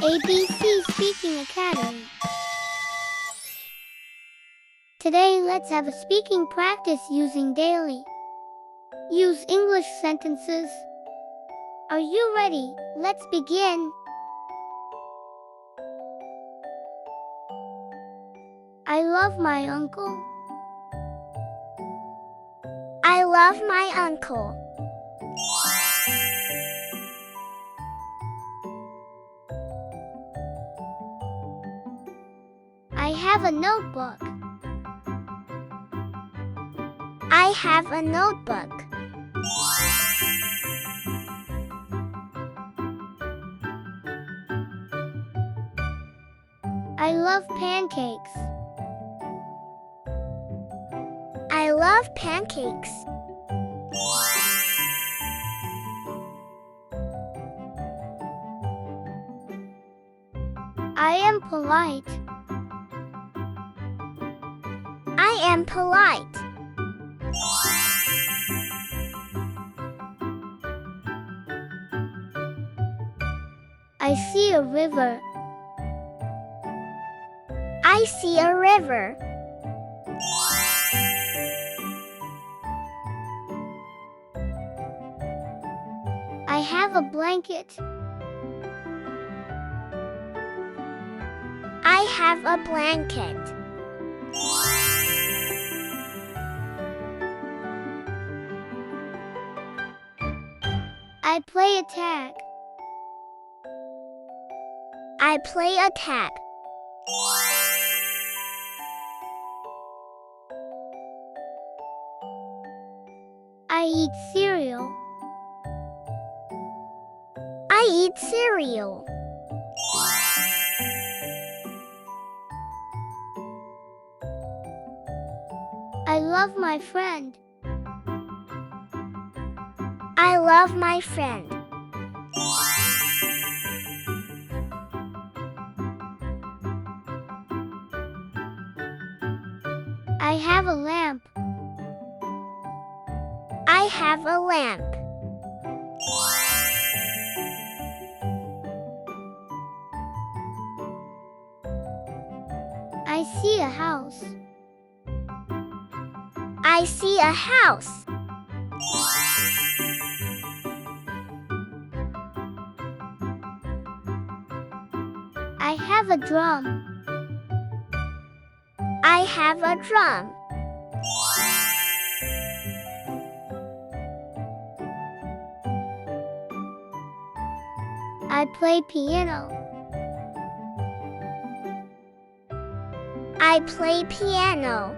ABC Speaking Academy. Today let's have a speaking practice using daily. Use English sentences. Are you ready? Let's begin. I love my uncle. I love my uncle. I have a notebook. I have a notebook. I love pancakes. I love pancakes. I am polite. I am polite. I see a river. I see a river. I have a blanket. I have a blanket. I play a tag. I play a tag. I eat cereal. I eat cereal. I love my friend. I love my friend. I have a lamp. I have a lamp. I see a house. I see a house. I have a drum. I have a drum. I play piano. I play piano.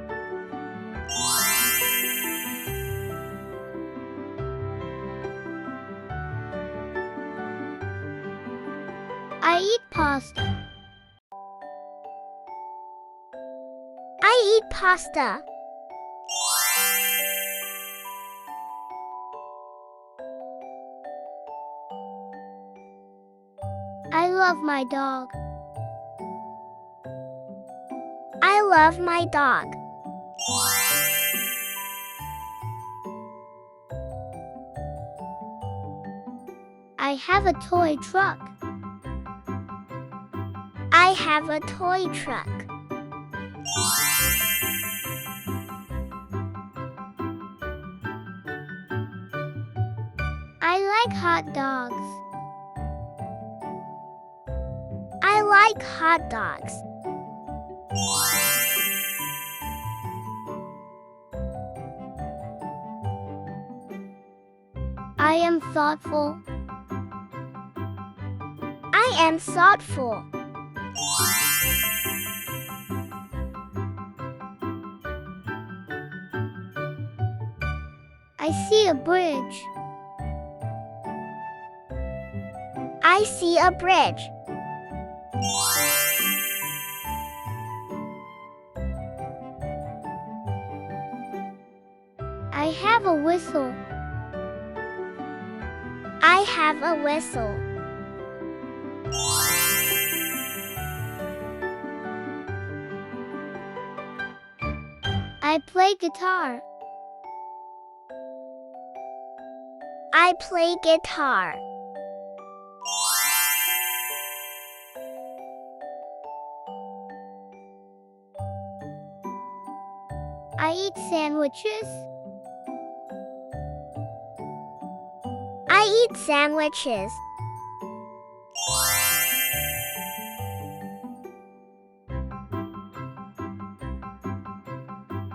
I eat pasta. I eat pasta. I love my dog. I love my dog. I have a toy truck. I have a toy truck. I like hot dogs. I like hot dogs. I am thoughtful. I am thoughtful. I see a bridge. I see a bridge. I have a whistle. I have a whistle. I play guitar. I play guitar. I eat sandwiches. I eat sandwiches.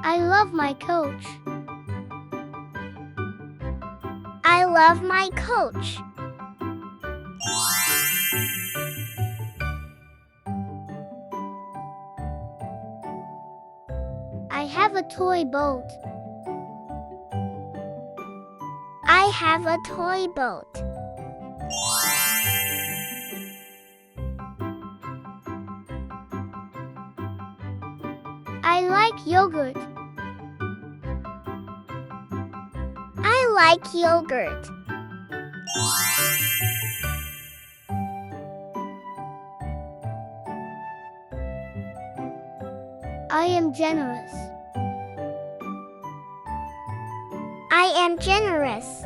I love my coach. I love my coach. I have a toy boat. I have a toy boat. I like yogurt. I like yogurt. I am generous. I am generous.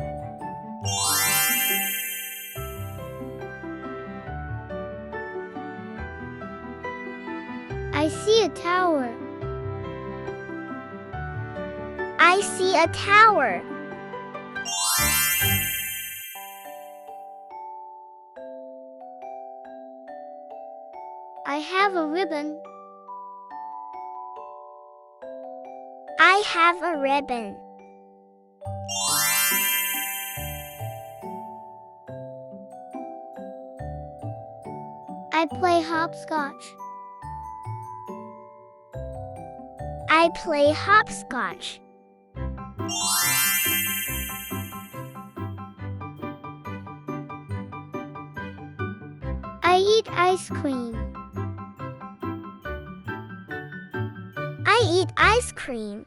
I see a tower. I see a tower. I have a ribbon. I have a ribbon. I play hopscotch. I play hopscotch. I eat ice cream. I eat ice cream.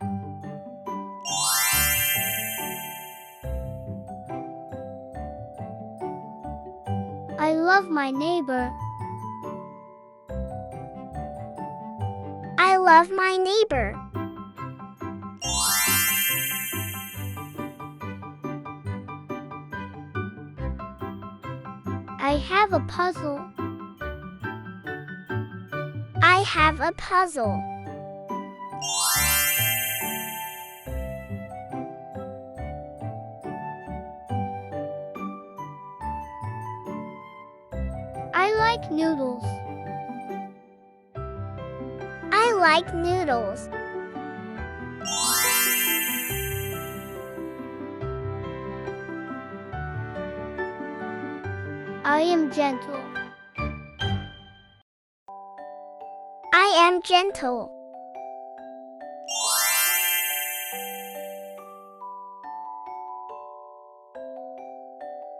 I love my neighbor. I love my neighbor. I have a puzzle. I have a puzzle. I like noodles. I like noodles. I am gentle. I am gentle.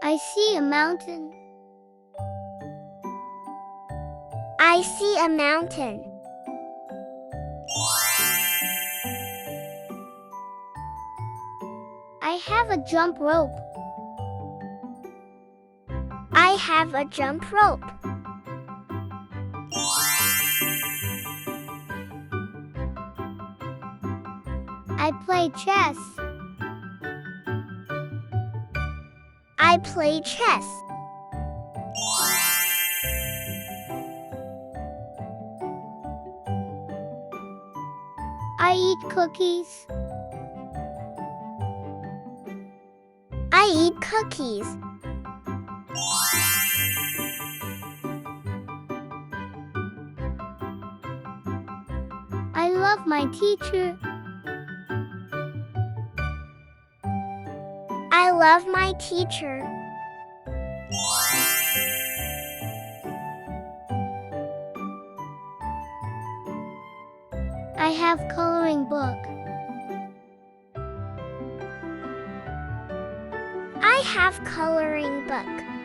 I see a mountain. I see a mountain. I have a jump rope. I have a jump rope. I play chess. I play chess. I eat cookies. I eat cookies. I love my teacher. I love my teacher. I have coloring book. I have coloring book.